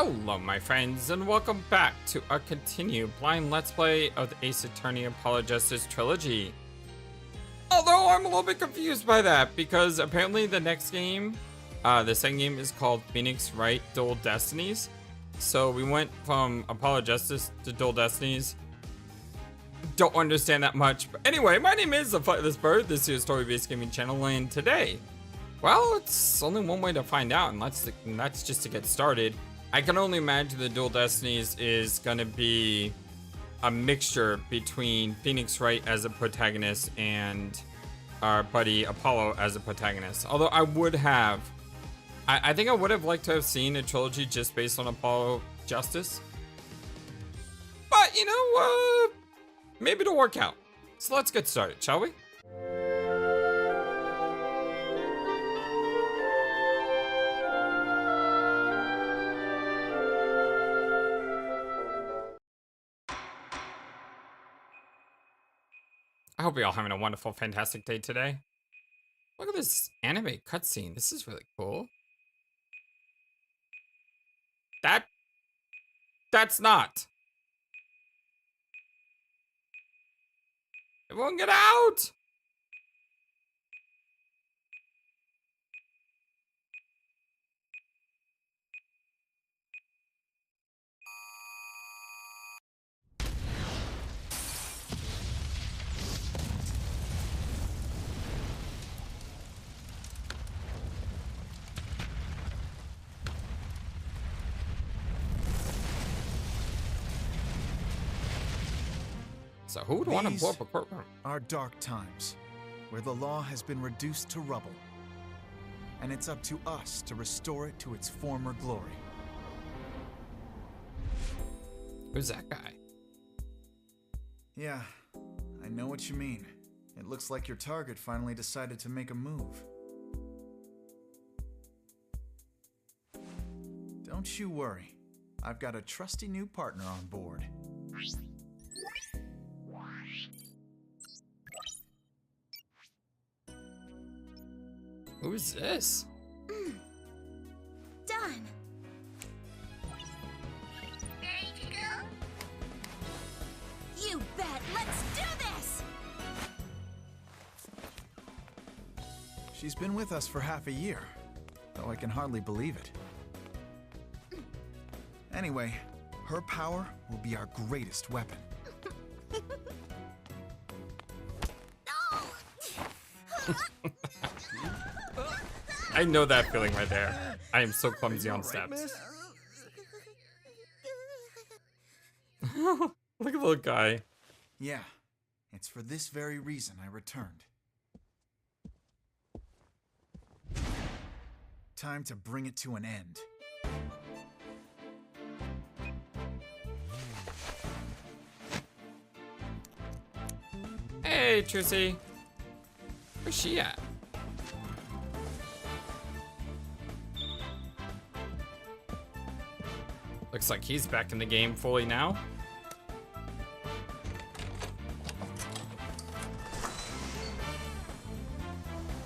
Hello my friends, and welcome back to our continued blind let's play of the Ace Attorney Apollo Justice Trilogy. Although I'm a little bit confused by that, because apparently the next game, the second game is called Phoenix Wright Dual Destinies. So we went from Apollo Justice to Dual Destinies. Don't understand that much, but anyway, my name is the FlightlessBird, this is your story-based gaming channel, and today, well, it's only one way to find out, and that's just to get started. I can only imagine the Dual Destinies is gonna be a mixture between Phoenix Wright as a protagonist and our buddy Apollo as a protagonist. Although I would have, I think I would have liked to have seen a trilogy just based on Apollo Justice. But, you know, maybe it'll work out. So let's get started, shall we? I hope you're all having a wonderful, fantastic day today. Look at this anime cutscene. This is really cool. That's not. Everyone get out! So who would want to blow up a courtroom? Are dark times, where the law has been reduced to rubble, and it's up to us to restore it to its former glory. Who's that guy? Yeah, I know what you mean. It looks like your target finally decided to make a move. Don't you worry. I've got a trusty new partner on board. Who's this? Done. Ready to go? You bet. Let's do this. She's been with us for half a year, though I can hardly believe it. Anyway, her power will be our greatest weapon. I know that feeling right there. I am so clumsy on steps. Look at the little guy. Yeah, it's for this very reason I returned. Time to bring it to an end. Hey, Trissy. Where's she at? Looks like he's back in the game fully now.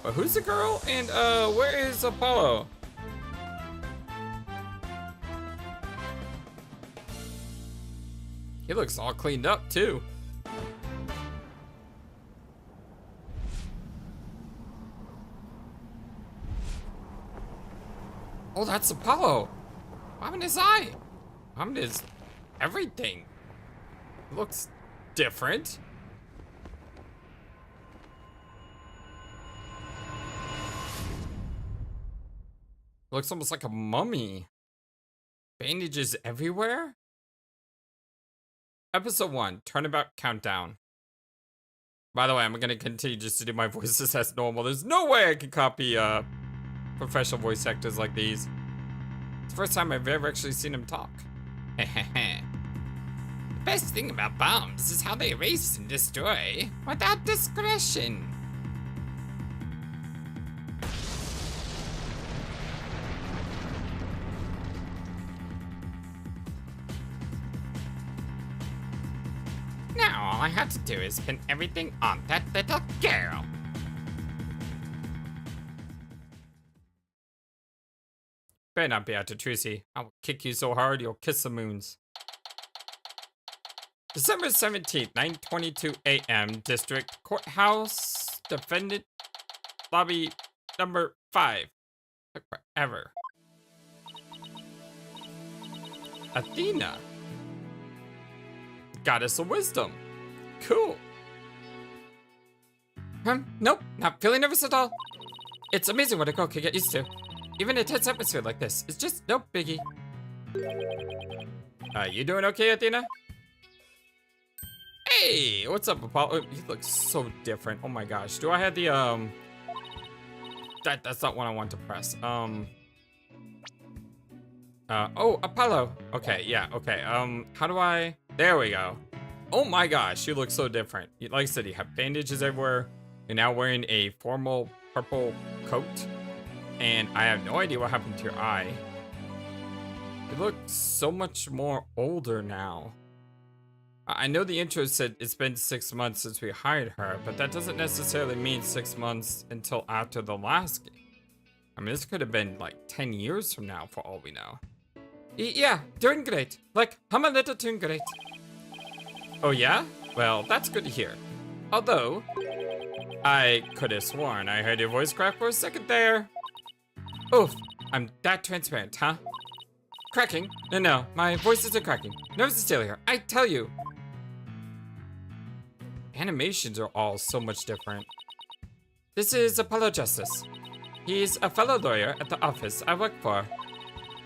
But who's the girl? And where is Apollo? He looks all cleaned up too. Oh, that's Apollo. What happened to his eye? What happened to his everything? It looks different. Looks almost like a mummy. Bandages everywhere? Episode 1, Turnabout Countdown. By the way, I'm gonna continue just to do my voices as normal. There's no way I can copy professional voice actors like these. It's the first time I've ever actually seen him talk. The best thing about bombs is how they erase and destroy without discretion. Now all I have to do is pin everything on that little girl. Better not be after Trucy. I will kick you so hard you'll kiss the moons. December 17th, 9:22 a.m. District Courthouse. Defendant Lobby number 5. Took forever. Athena. Goddess of Wisdom. Cool. Nope, not feeling nervous at all. It's amazing what a girl can get used to. Even a tense atmosphere like this is just no biggie. You doing okay, Athena? Hey, what's up, Apollo? He looks so different. Oh my gosh. Do I have the, That's not what I want to press. Oh, Apollo. Okay, yeah, okay. How do I... There we go. Oh my gosh, you look so different. Like I said, you have bandages everywhere. You're now wearing a formal purple coat. And I have no idea what happened to your eye. You look so much more older now. I know the intro said it's been 6 months since we hired her, but that doesn't necessarily mean 6 months until after the last game. I mean, this could have been like 10 years from now for all we know. Yeah, doing great. Like, I'm a little doing great. Oh yeah? Well, that's good to hear. Although, I could have sworn I heard your voice crack for a second there. Oof, I'm that transparent, huh? Cracking? No, my voice isn't cracking. Nerves are still here, I tell you. Animations are all so much different. This is Apollo Justice. He's a fellow lawyer at the office I work for.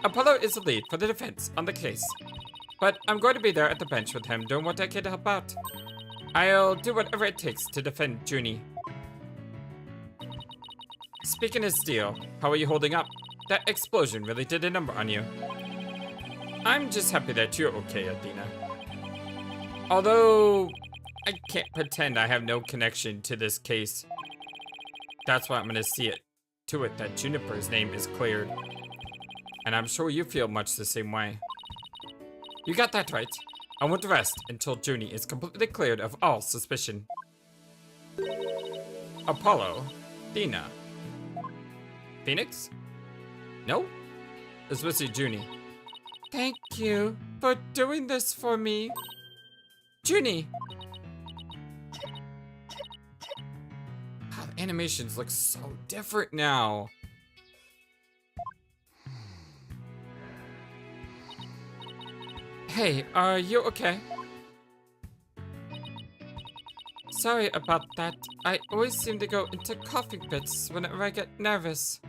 Apollo is the lead for the defense on the case. But I'm going to be there at the bench with him doing what I can to help out. I'll do whatever it takes to defend Junie. Speaking of steel, how are you holding up? That explosion really did a number on you. I'm just happy that you're okay, Athena. Although, I can't pretend I have no connection to this case. That's why I'm gonna see it to it that Juniper's name is cleared. And I'm sure you feel much the same way. You got that right. I won't rest until Junie is completely cleared of all suspicion. Apollo, Athena. Phoenix? No? It's supposed to be Junie. Thank you for doing this for me. Junie! Wow, the animations look so different now. Hey, are you okay? Sorry about that. I always seem to go into coughing fits whenever I get nervous.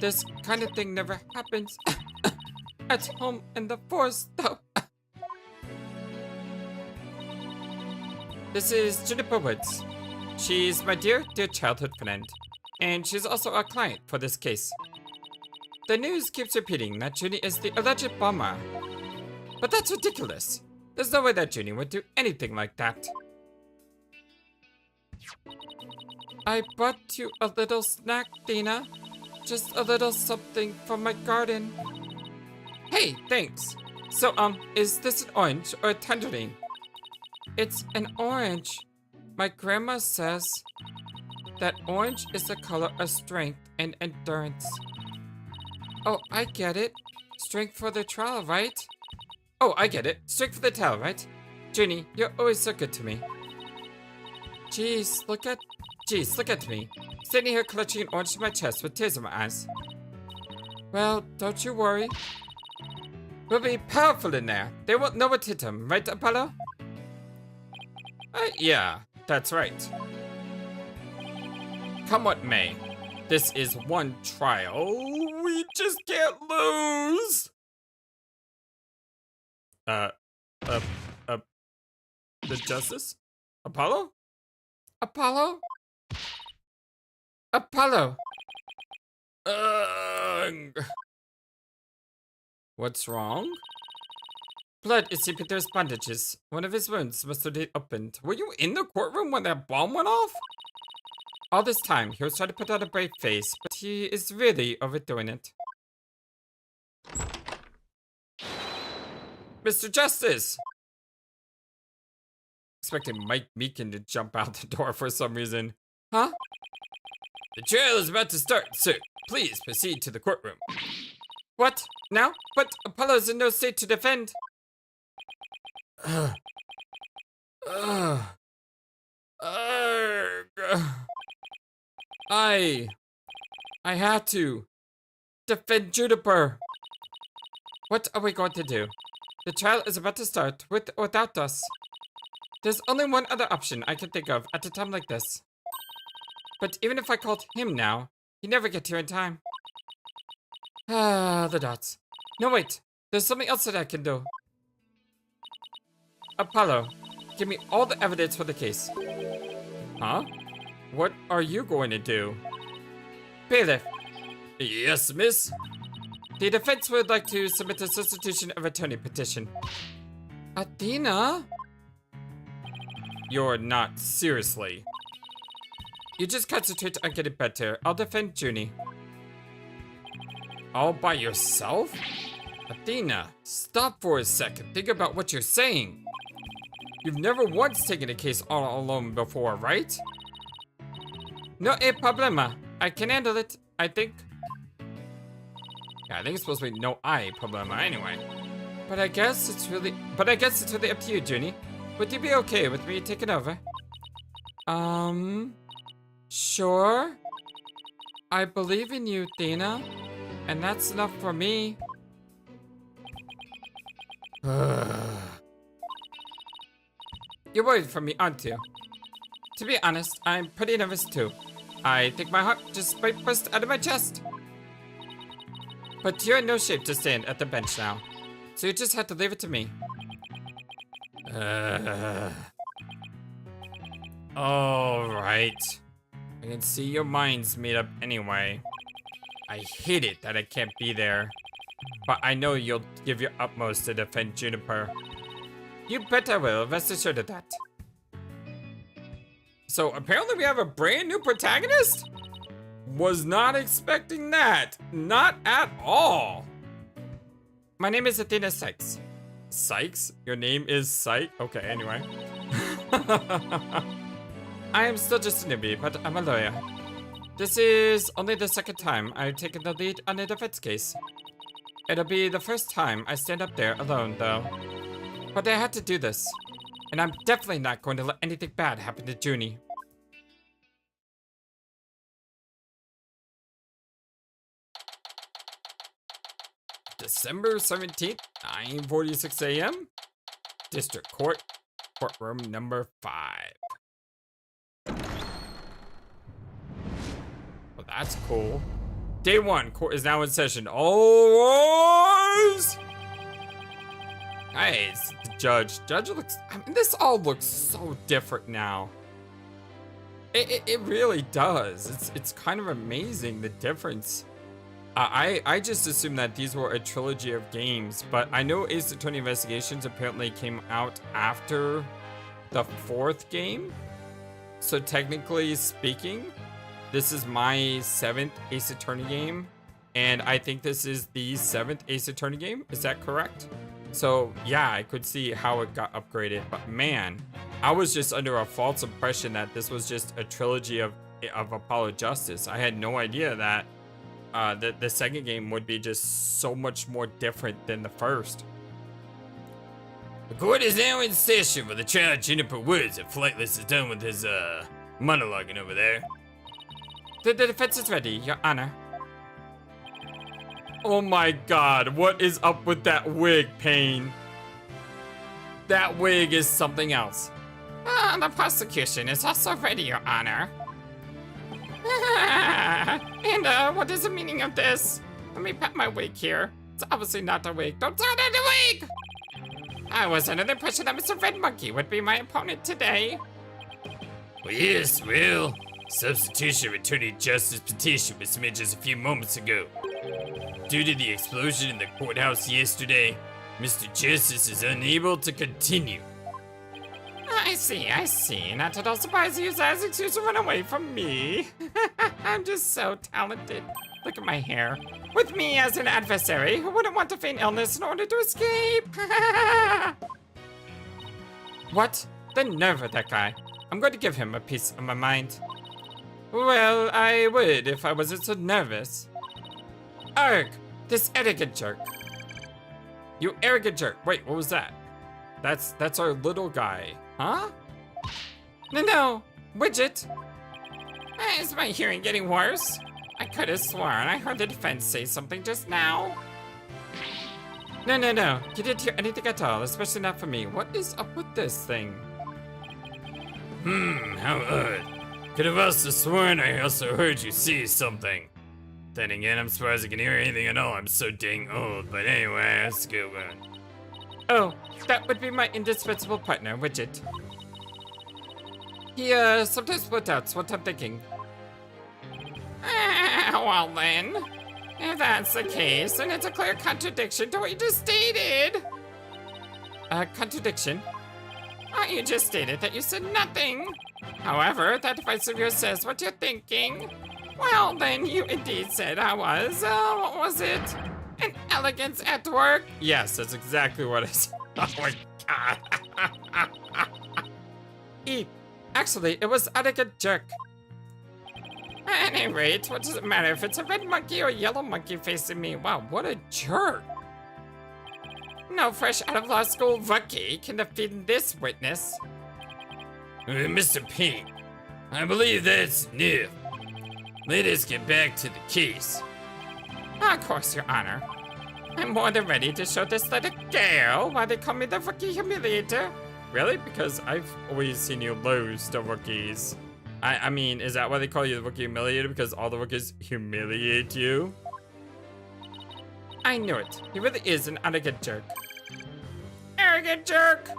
This kind of thing never happens at home in the forest, though. This is Juniper Woods. She's my dear childhood friend, and she's also a client for this case. The news keeps repeating that Junie is the alleged bomber. But that's ridiculous. There's no way that Junie would do anything like that. I brought you a little snack, Athena. Just a little something from my garden. Hey, thanks. So, is this an orange or a tangerine? It's an orange. My grandma says that orange is the color of strength and endurance. Oh, I get it. Strength for the trial, right? Oh, I get it. Strength for the trial, right? Junie, you're always so good to me. Jeez, look at me. Standing here clutching an orange to my chest with tears in my eyes. Well, don't you worry. We'll be powerful in there. They won't know what hit them, right, Apollo? Yeah, that's right. Come what may, this is one trial we just can't lose. The Justice? Apollo? Apollo? Apollo! What's wrong? Blood is seeping through his bandages. One of his wounds must have been opened. Were you in the courtroom when that bomb went off? All this time, he was trying to put on a brave face, but he is really overdoing it. Mr. Justice! Expecting Mike Meekin to jump out the door for some reason. Huh? The trial is about to start, sir. Please proceed to the courtroom. What? Now? But Apollo's in no state to defend. Ugh. Ugh. Ugh. I had to defend Juniper. What are we going to do? The trial is about to start with or without us. There's only one other option I can think of at a time like this. But even if I called him now, he'd never get here in time. Ah, the dots. No, wait. There's something else that I can do. Apollo, give me all the evidence for the case. Huh? What are you going to do? Bailiff. Yes, miss? The defense would like to submit a substitution of attorney petition. Athena? You're not seriously. You just concentrate on getting better. I'll defend Junie. All by yourself? Athena, stop for a second. Think about what you're saying. You've never once taken a case all alone before, right? No problema. I can handle it, I think. Yeah, I think it's supposed to be no problema anyway. But I guess it's really up to you, Junie. Would you be okay with me taking over? Sure. I believe in you, Athena. And that's enough for me. You're worried for me, aren't you? To be honest, I'm pretty nervous too. I think my heart just might burst out of my chest. But you're in no shape to stand at the bench now. So you just have to leave it to me. Alright. I can see your mind's made up anyway. I hate it that I can't be there. But I know you'll give your utmost to defend Juniper. You bet I will, rest assured of that. So apparently we have a brand new protagonist? Was not expecting that. Not at all. My name is Athena Sykes. Sykes? Your name is Sykes? Okay, anyway. I am still just a newbie, but I'm a lawyer. This is only the second time I've taken the lead on a defense case. It'll be the first time I stand up there alone, though. But I had to do this. And I'm definitely not going to let anything bad happen to Junie. December 17th, 9:46 a.m. District Court, courtroom number 5. Well, that's cool. Day 1, court is now in session. All rise! Nice. The judge. Judge looks, I mean, this all looks so different now. It really does. It's kind of amazing, the difference. I just assumed that these were a trilogy of games, but I know Ace Attorney Investigations apparently came out after the 4th game. So technically speaking, this is my 7th Ace Attorney game, and I think this is the 7th Ace Attorney game. Is that correct? So yeah, I could see how it got upgraded, but man, I was just under a false impression that this was just a trilogy of Apollo Justice. I had no idea that the second game would be just so much more different than the first. The court is now in session for the trial of Juniper Woods. If Flightless is done with his monologuing over there. The defense is ready, Your Honor. Oh my god, what is up with that wig, Payne? That wig is something else. The prosecution is also ready, Your Honor. And what is the meaning of this? Let me pat my wig here. It's obviously not a wig. Don't turn it a wig! I was under the impression that Mr. Red Monkey would be my opponent today. Well, yes, well, substitution of Attorney Justice petition was submitted just a few moments ago. Due to the explosion in the courthouse yesterday, Mr. Justice is unable to continue. I see. Not at all surprised to use that as an excuse to run away from me. I'm just so talented. Look at my hair. With me as an adversary who wouldn't want to feign illness in order to escape. What? The nerve of that guy. I'm going to give him a piece of my mind. Well, I would if I wasn't so nervous. Arg! This arrogant jerk. You arrogant jerk. Wait, what was that? That's our little guy. Huh? No, Widget. Is my hearing getting worse? I could have sworn I heard the defense say something just now. No. You didn't hear anything at all, especially not from me. What is up with this thing? How odd. Could have also sworn I also heard you see something. Then again, I'm surprised I can hear anything at all. I'm so dang old. But anyway, that's a good one. Oh, that would be my indispensable partner, Widget. He, sometimes split outs what I'm thinking. Well then, if that's the case, then it's a clear contradiction to what you just stated. Contradiction? You just stated that you said nothing. However, that device of yours says what you're thinking. Well, then you indeed said I was, what was it? An elegance at work? Yes, that's exactly what I said. Oh my god. Actually, it was elegant jerk. At any rate, what does it matter if it's a red monkey or a yellow monkey facing me? Wow, what a jerk. No fresh out of law school rookie can defeat this witness. Mr. Payne, I believe that's enough. Let us get back to the case. Of course, Your Honor. I'm more than ready to show this little girl why they call me the rookie humiliator. Really? Because I've always seen you lose to rookies. I mean, is that why they call you the rookie humiliator? Because all the rookies humiliate you? I knew it. He really is an arrogant jerk. Arrogant jerk!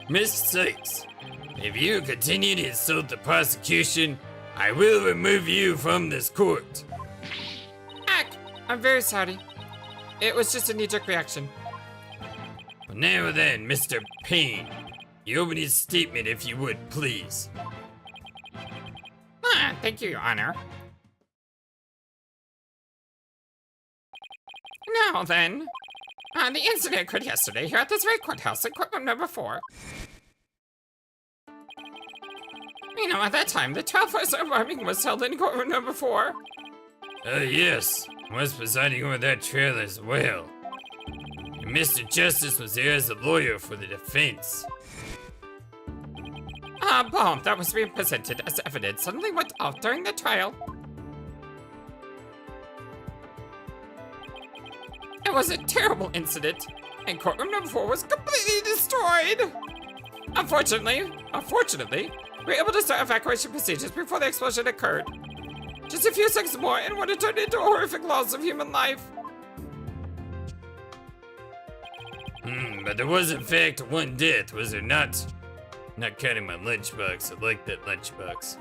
Miss Sykes, if you continue to insult the prosecution, I will remove you from this court. I'm very sorry. It was just a knee-jerk reaction. Now then, Mr. Payne, you open his statement if you would, please. Thank you, Your Honor. Now then, the incident occurred yesterday here at this very courthouse in courtroom number 4. You know, at that time, the trial for arming was held in courtroom number 4. Yes, I was presiding over that trial as well. And Mr. Justice was there as a lawyer for the defense. A bomb that was being presented as evidence suddenly went off during the trial. It was a terrible incident, and courtroom number 4 was completely destroyed. Unfortunately, we were able to start evacuation procedures before the explosion occurred. Just a few seconds more and would have turned into a horrific loss of human life. But there was in fact one death, was there not? Not counting my lunchbox, I like that lunchbox.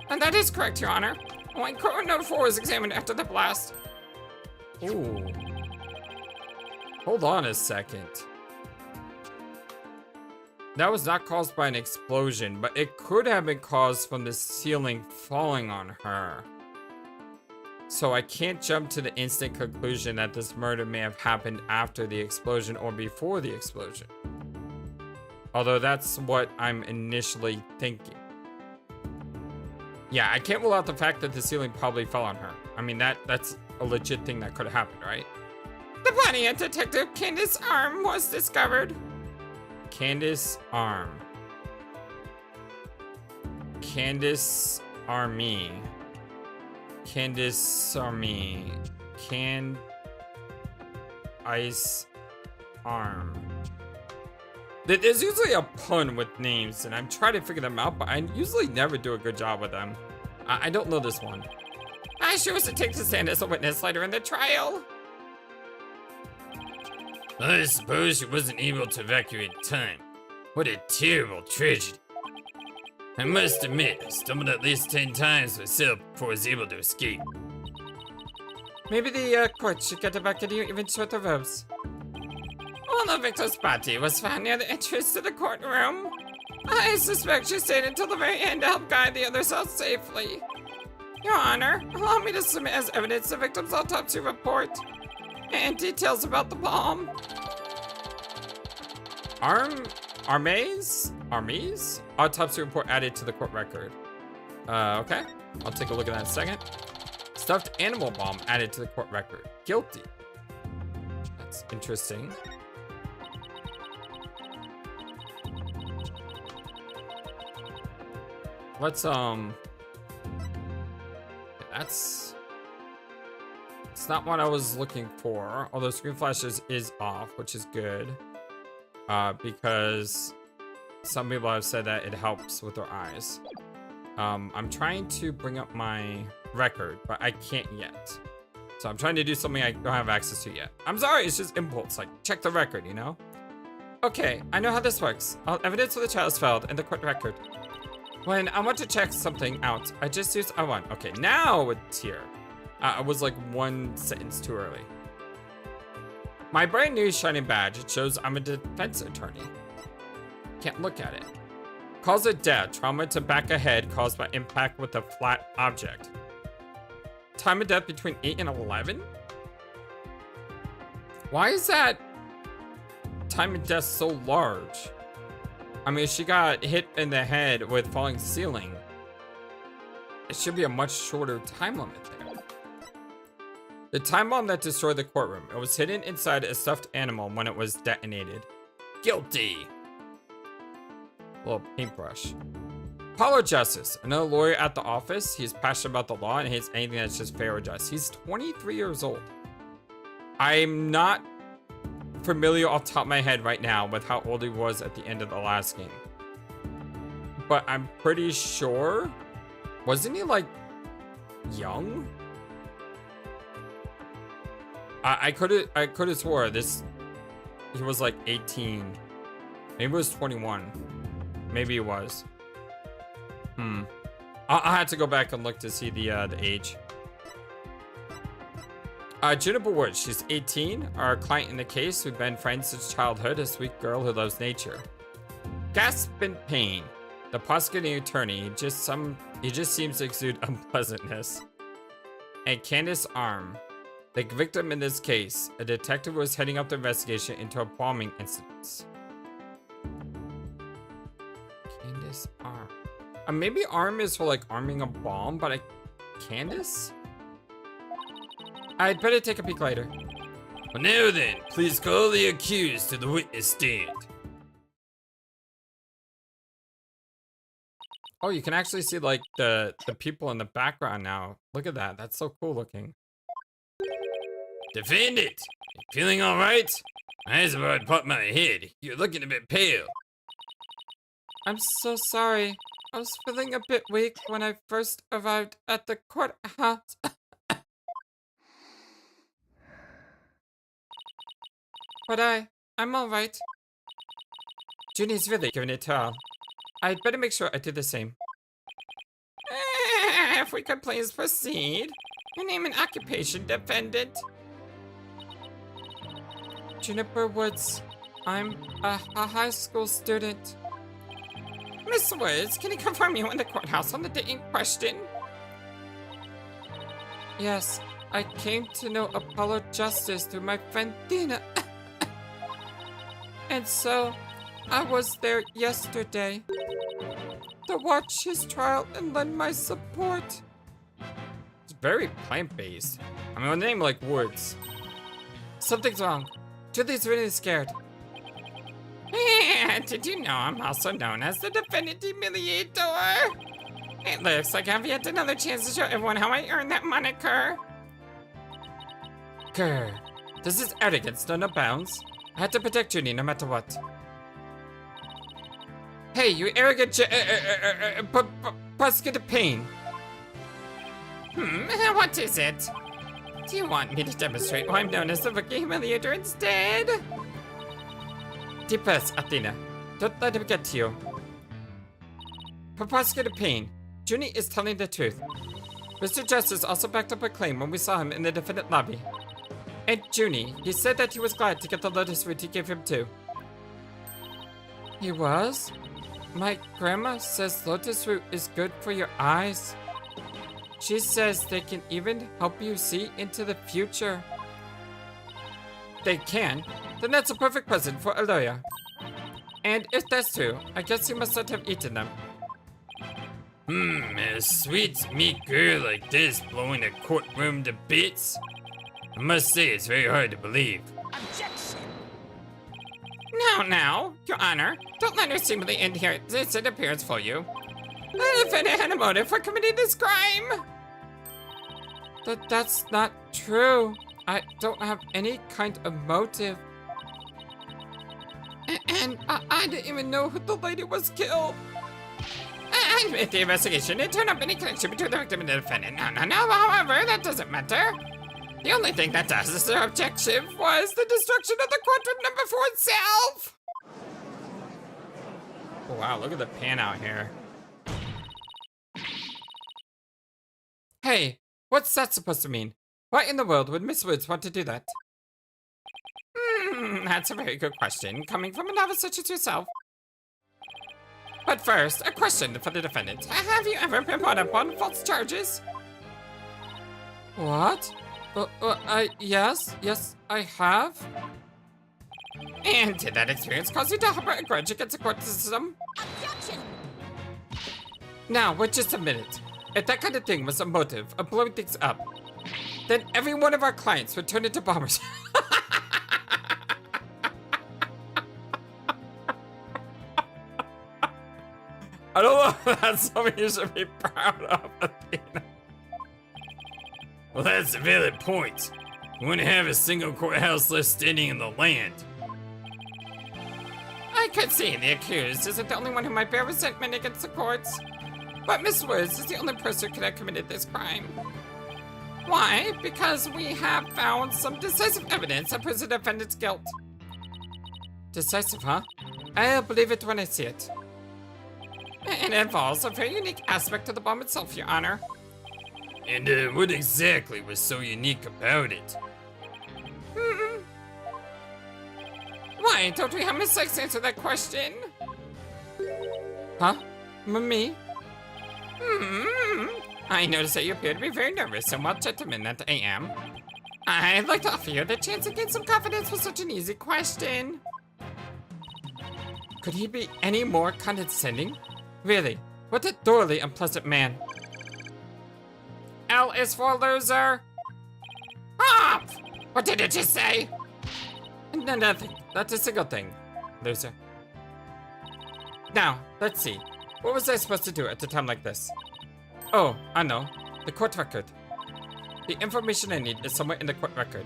And that is correct, Your Honor. When courtroom number 4 was examined after the blast. Ooh. Hold on a second. That was not caused by an explosion, but it could have been caused from the ceiling falling on her. So I can't jump to the instant conclusion that this murder may have happened after the explosion or before the explosion. Although that's what I'm initially thinking. Yeah, I can't rule out the fact that the ceiling probably fell on her. I mean, that's a legit thing that could have happened, right? The body of Detective Candace Arm was discovered. Candace Arm. Candace Army. Candace Army. Ice Arm. There's usually a pun with names, and I'm trying to figure them out, but I usually never do a good job with them. I don't know this one. She was to take the stand as a witness later in the trial. I suppose she wasn't able to evacuate in time. What a terrible tragedy. I must admit, I stumbled at least 10 times myself before I was able to escape. Maybe the court should get back at you even shorter robes. Well, the victim's body was found near the entrance to the courtroom. I suspect she stayed until the very end to help guide the others out safely. Your Honor, allow me to submit as evidence the victim's autopsy report and details about the bomb. Armies? Autopsy report added to the court record. Okay. I'll take a look at that in a second. Stuffed animal bomb added to the court record. Guilty. That's interesting. Let's that's it's not what I was looking for. Although screen flashes is off, which is good. Because some people have said that it helps with their eyes. I'm trying to bring up my record, but I can't yet. So I'm trying to do something I don't have access to yet. I'm sorry, it's just impulse, like check the record, you know? Okay, I know how this works. All evidence of the child is filed in the court record. When I want to check something out, I just use I1. Okay, now it's here. I was like one sentence too early. My brand new shining badge, it shows I'm a defense attorney. Can't look at it. Calls it death, trauma to back of head caused by impact with a flat object. Time of death between 8 and 11? Why is that time of death so large? I mean, she got hit in the head with falling ceiling. It should be a much shorter time limit there. The time bomb that destroyed the courtroom. It was hidden inside a stuffed animal when it was detonated. Guilty. A little paintbrush. Apollo Justice, another lawyer at the office. He's passionate about the law and hates anything that's just fair or just. He's 23 years old. I'm not familiar off the top of my head right now with how old he was at the end of the last game. But I'm pretty sure, wasn't he like young? I could have swore he was like 18. Maybe it was 21. Maybe it was. I had to go back and look to see the age. Juniper Woods, she's 18. Our client in the case, we've been friends since childhood, a sweet girl who loves nature. Gaspin Payne, the prosecuting attorney, he just seems to exude unpleasantness. And Candace Arm, the victim in this case, a detective was heading up the investigation into a bombing incident. Candace Arm. Maybe Arm is for like arming a bomb, but Candace? I'd better take a peek later. Well, now then, please call the accused to the witness stand. Oh, you can actually see like the people in the background now. Look at that. That's so cool looking. Defendant, you feeling all right? My eyes have already popped my head. You're looking a bit pale. I'm so sorry. I was feeling a bit weak when I first arrived at the courthouse. But I'm all right. Junie's really giving it her all. I'd better make sure I do the same. If we could please proceed. Your name and occupation, defendant. Juniper Woods. I'm a high school student. Miss Woods, can you confirm you in the courthouse on the day in question? Yes, I came to know Apollo Justice through my friend Athena. And so, I was there yesterday to watch his trial and lend my support. It's very plant-based. I mean, a name like Woods. Something's wrong. Julie's really scared. Did you know I'm also known as the defendant humiliator? It looks like I've yet another chance to show everyone how I earned that moniker. Grr. Does this arrogance know no bounds? I had to protect Junie no matter what. Hey, you arrogant prosecutor Payne. What is it? Do you want me to demonstrate why I'm known as the rookie humiliator instead? Deep breaths, Athena. Don't let him get to you. For Prosecutor Payne, Junie is telling the truth. Mr. Justice also backed up a claim when we saw him in the defendant lobby. And Junie, he said that he was glad to get the lotus root he gave him too. He was? My grandma says lotus root is good for your eyes. She says they can even help you see into the future. They can? Then that's a perfect present for a lawyer. And if that's true, I guess you must not have eaten them. A sweet, meek girl like this blowing a courtroom to bits? I must say it's very hard to believe. Objection! Now, Your Honor, don't let her seemingly inherit this appearance for you. The defendant had a motive for committing this crime. That's not true. I don't have any kind of motive. And I didn't even know who the lady was killed. And with the investigation, it turned up any connection between the victim and the defendant. No, however, that doesn't matter. The only thing that does is their objection was the destruction of the courtroom number 4 itself. Oh, wow, look at the pan out here. Hey, what's that supposed to mean? Why in the world would Miss Woods want to do that? That's a very good question, coming from a novice such as yourself. But first, a question for the defendant. Have you ever been brought up on false charges? What? Yes, I have. And did that experience cause you to harbor a grudge against the court system? Objection! Now, we'll just admit it. If that kind of thing was a motive of blowing things up, then every one of our clients would turn into bombers. I don't know if that's something you should be proud of, Athena. Well, that's a valid point. We wouldn't have a single courthouse left standing in the land. I could see the accused isn't the only one who might bear resentment against the courts. But Miss Woods is the only person who could have committed this crime. Why? Because we have found some decisive evidence that proves the defendant's guilt. Decisive, huh? I'll believe it when I see it. It involves a very unique aspect to the bomb itself, Your Honor. And what exactly was so unique about it? Why don't we have Miss Sykes answer that question? Huh? Me? I notice that you appear to be very nervous, and well, gentleman that I am, I'd like to offer you the chance to gain some confidence with such an easy question. Could he be any more condescending? Really, what a thoroughly unpleasant man. L is for loser. Hop! What did it just say? No, nothing. Not a single thing. Loser. Now, let's see. What was I supposed to do at a time like this? Oh, I know. The court record. The information I need is somewhere in the court record.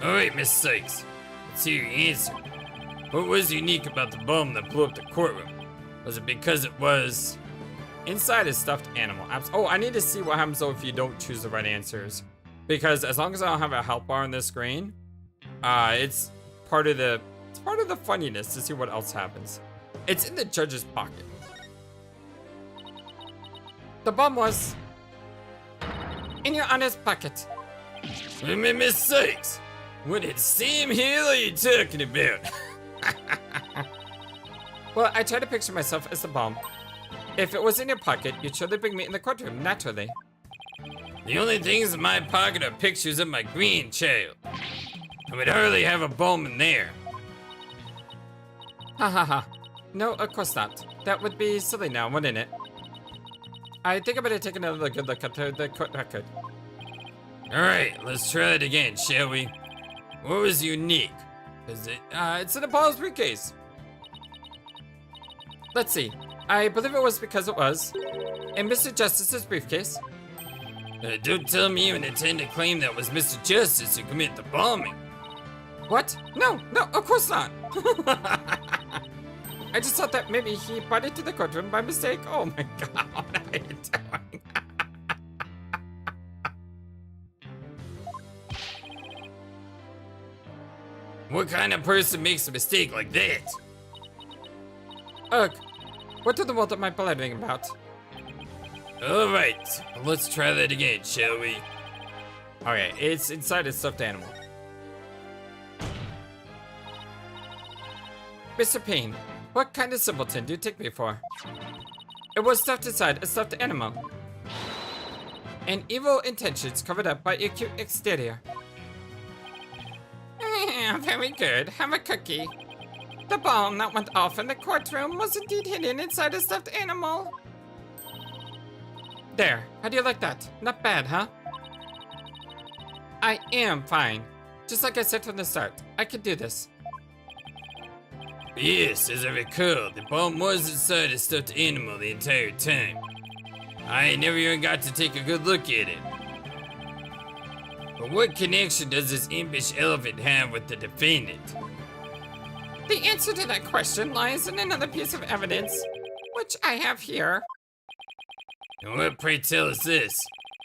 Alright, Miss Sykes. Let's hear your answer. What was unique about the bomb that blew up the courtroom? Was it because it was... Inside is stuffed animal. Oh, I need to see what happens though if you don't choose the right answers. Because as long as I don't have a health bar on this screen, it's part of the funniness to see what else happens. It's in the judge's pocket. The bomb was in Your Honor's pocket. Miss Sykes, what did Sam Hill are you talking about? Well, I try to picture myself as the bomb. If it was in your pocket, you'd surely bring me in the courtroom, naturally. The only things in my pocket are pictures of my grandchild. I would hardly have a bomb in there. Ha ha ha. No, of course not. That would be silly now, wouldn't it? I think I better take another good look at the court record. Alright, let's try it again, shall we? What was unique? Is it? It's in Apollo's briefcase. Let's see. I believe it was because it was in Mr. Justice's briefcase. Don't tell me you intend to claim that was Mr. Justice who committed the bombing. What? No, of course not. I just thought that maybe he brought it to the courtroom by mistake. Oh my god, what are you doing? What kind of person makes a mistake like that? Ugh, what in the world am I blathering about? Alright, let's try that again, shall we? Okay, it's inside a stuffed animal. Mr. Payne, what kind of simpleton do you take me for? It was stuffed inside a stuffed animal. And evil intentions covered up by a cute exterior. Very good, have a cookie. The bomb that went off in the courtroom was indeed hidden inside a stuffed animal. There, how do you like that? Not bad, huh? I am fine. Just like I said from the start, I can do this. Yes, as I recall, the bomb was inside a stuffed animal the entire time. I never even got to take a good look at it. But what connection does this impish elephant have with the defendant? The answer to that question lies in another piece of evidence, which I have here. And what, pray tell, is this?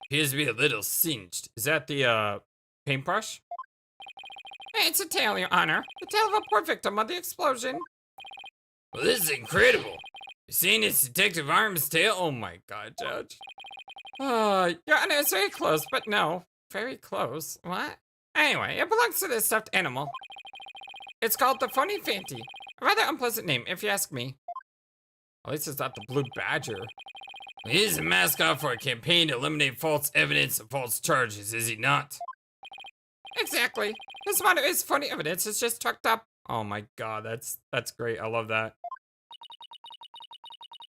Appears to be a little singed. Is that the, paintbrush? It's a tale, Your Honor. The tale of a poor victim of the explosion. Well, this is incredible. You're saying it's Detective Arm's tale? Oh my god, Judge. Your Honor, it's very close, but no. Very close. What? Anyway, it belongs to this stuffed animal. It's called the Phony Fanty. A rather unpleasant name, if you ask me. At least it's not the Blue Badger. He's a mascot for a campaign to eliminate false evidence and false charges, is he not? Exactly. His motto is phony evidence. It's just trucked up. Oh my god, that's great. I love that.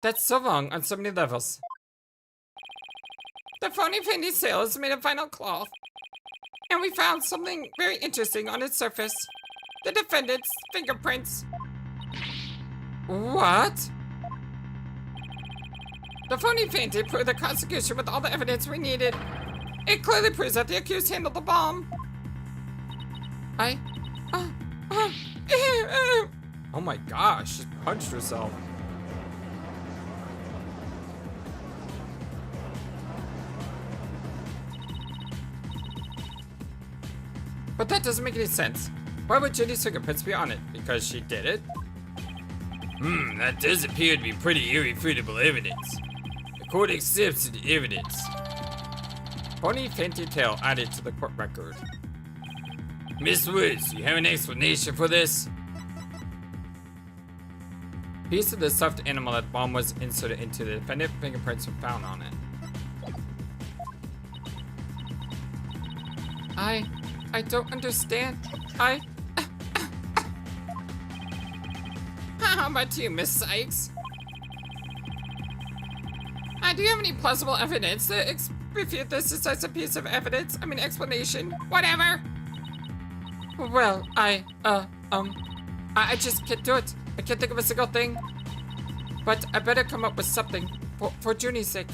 That's so wrong on so many levels. The Phony Fanty sail is made of vinyl cloth. And we found something very interesting on its surface. The defendant's fingerprints. What? The Phony Fanty proved the prosecution with all the evidence we needed. It clearly proves that the accused handled the bomb. Oh my gosh, she punched herself. But that doesn't make any sense. Why would Jenny's fingerprints be on it? Because she did it? That does appear to be pretty irrefutable evidence. The court accepts the evidence. Phony Fanty tale added to the court record. Miss Woods, you have an explanation for this? Piece of the stuffed animal that bomb was inserted into the defendant, fingerprints were found on it. I don't understand. How about you, Miss Sykes? Do you have any plausible evidence to refute this decisive piece of evidence? Explanation. Whatever. Well, I just can't do it. I can't think of a single thing. But I better come up with something for Junie's sake.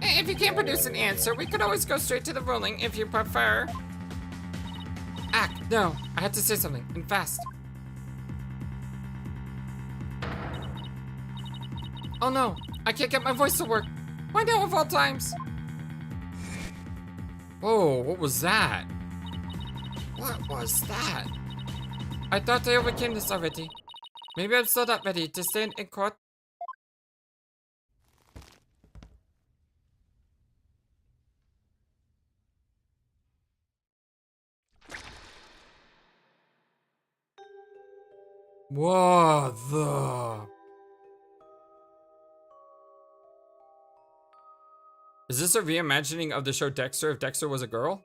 If you can't produce an answer, we could always go straight to the ruling if you prefer. No, I had to say something, and fast. Oh no, I can't get my voice to work. Why now of all times? Whoa, what was that? What was that? I thought I overcame this already. Maybe I'm still not ready to stand in court. What the? Is this a reimagining of the show Dexter if Dexter was a girl?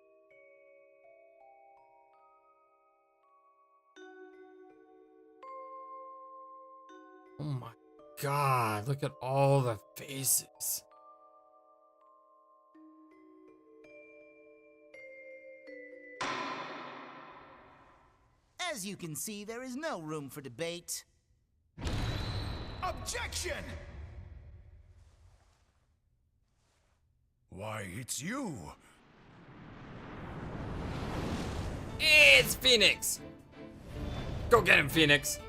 Oh my god, look at all the faces. As you can see, there is no room for debate. Objection! Why, it's you. It's Phoenix! Go get him, Phoenix!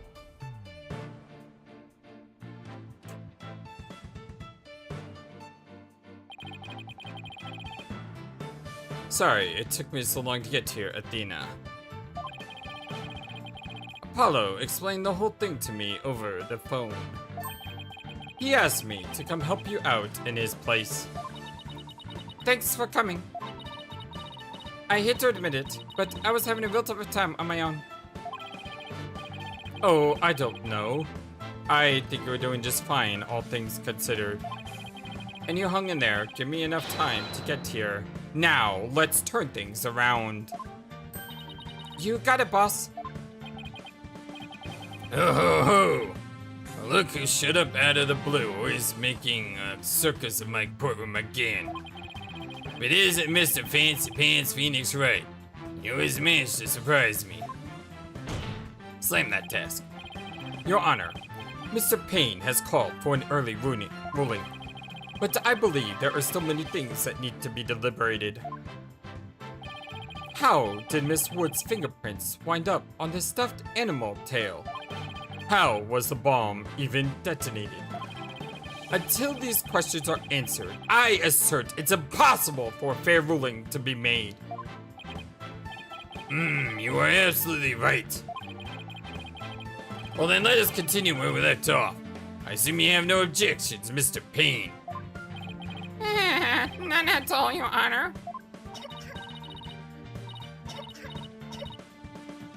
Sorry, it took me so long to get here, Athena. Apollo explained the whole thing to me over the phone. He asked me to come help you out in his place. Thanks for coming. I hate to admit it, but I was having a real tough time on my own. Oh, I don't know. I think you were doing just fine, all things considered. And you hung in there, give me enough time to get here. Now, let's turn things around. You got it, boss. Oh ho ho! Look who showed up out of the blue, always making a circus of my courtroom again. But it isn't Mr. Fancy Pants Phoenix Wright. He always managed to surprise me. Slam that desk. Your Honor, Mr. Payne has called for an early ruling, but I believe there are still many things that need to be deliberated. How did Miss Wood's fingerprints wind up on the stuffed animal tail? How was the bomb even detonated? Until these questions are answered, I assert it's impossible for a fair ruling to be made. You are absolutely right. Well then, let us continue where we left off. I assume you have no objections, Mr. Payne. None at all, Your Honor.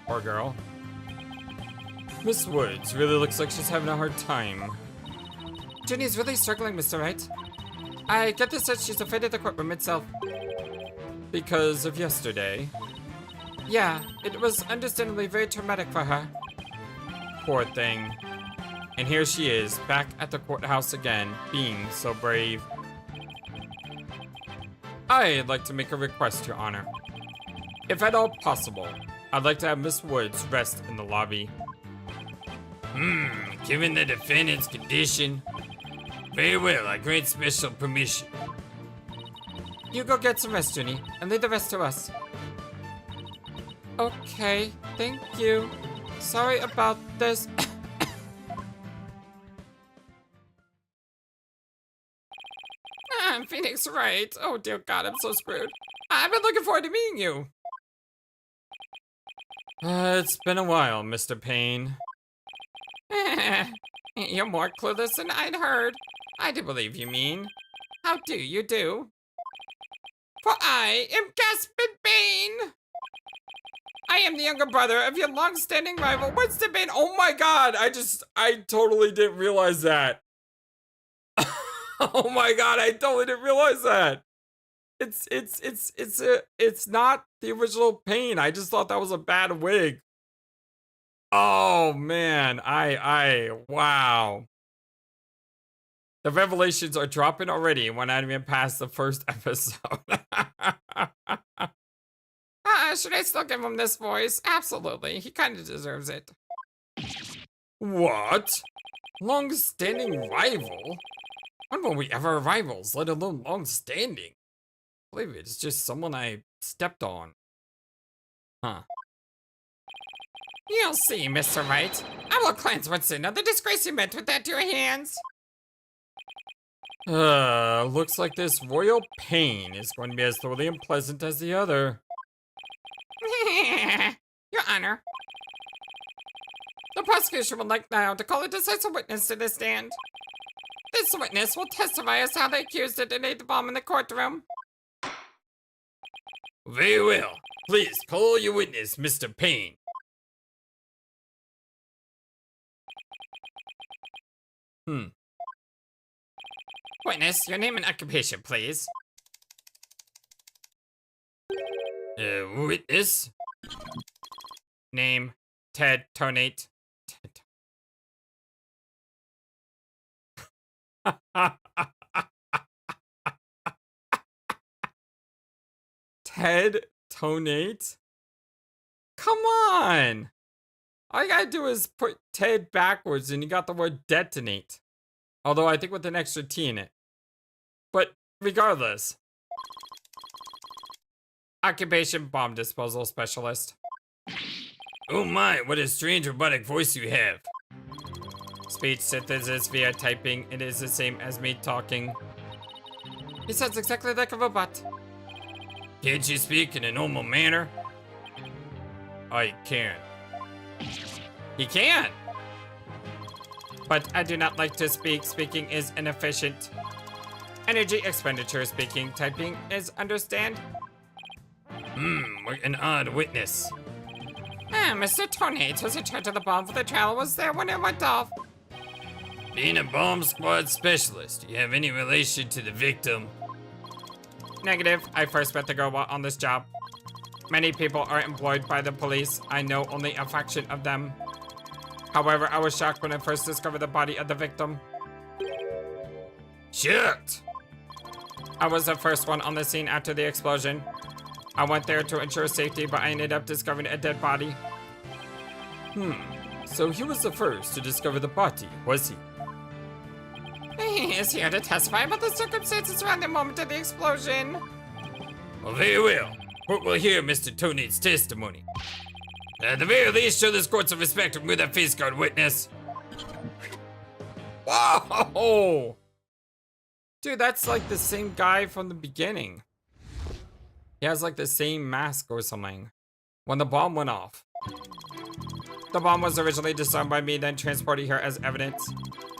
Poor girl. Miss Woods really looks like she's having a hard time. Jenny's really struggling, Mr. Wright. I get the sense she's afraid of the courtroom itself. Because of yesterday. Yeah, it was understandably very traumatic for her. Poor thing. And here she is, back at the courthouse again, being so brave. I'd like to make a request, Your Honor. If at all possible, I'd like to have Miss Woods rest in the lobby. Given the defendant's condition, very well, I grant special permission. You go get some rest, Jenny, and leave the rest to us. Okay, thank you. Sorry about this. Phoenix Wright. Oh dear God, I'm so screwed. I've been looking forward to meeting you. It's been a while, Mr. Payne. You're more clueless than I'd heard. I do believe you mean. How do you do? For I am Gaspin Payne. I am the younger brother of your long-standing rival, Winston Payne. Oh my God, I totally didn't realize that. Oh my God, I totally didn't realize that. It's not the original Payne. I just thought that was a bad wig. Oh man, wow. The revelations are dropping already when I haven't even passed the first episode. Should I still give him this voice? Absolutely, he kind of deserves it. What? Long-standing rival? When were we ever rivals, let alone long-standing? I believe it's just someone I stepped on. Huh. You'll see, Mr. Wright. I will cleanse Winston of the disgrace you met with that to your hands. Looks like this royal pain is going to be as thoroughly unpleasant as the other. Your Honor. The prosecution would like now to call a decisive witness to the stand. This witness will testify as to how the accused detonated the bomb in the courtroom. Very well. Please call your witness, Mr. Payne. Witness, your name and occupation, please. Witness? Name, Ted Tonate. Ted Tonate? Come on! All you gotta do is put Ted backwards and you got the word detonate. Although I think with an extra T in it. But regardless. Occupation bomb disposal specialist. Oh my, what a strange robotic voice you have. Speech synthesis via typing. It is the same as me talking. He sounds exactly like a robot. Can't you speak in a normal manner? I can. He can! But I do not like to speak. Speaking is inefficient. Energy expenditure speaking. Typing is understand. What an odd witness. Mr. Tonate was in charge of the bomb for the trial. Was there when it went off. Being a bomb squad specialist, do you have any relation to the victim? Negative. I first met the girl while on this job. Many people are employed by the police. I know only a fraction of them. However, I was shocked when I first discovered the body of the victim. Shocked? I was the first one on the scene after the explosion. I went there to ensure safety, but I ended up discovering a dead body. So he was the first to discover the body, was he? He is here to testify about the circumstances around the moment of the explosion. Well, very well. Court will hear Mr. Tonate's testimony. At the very least, show this court some respect with a face guard witness. Whoa! Dude, that's like the same guy from the beginning. He has like the same mask or something. When the bomb went off. The bomb was originally disarmed by me, then transported here as evidence.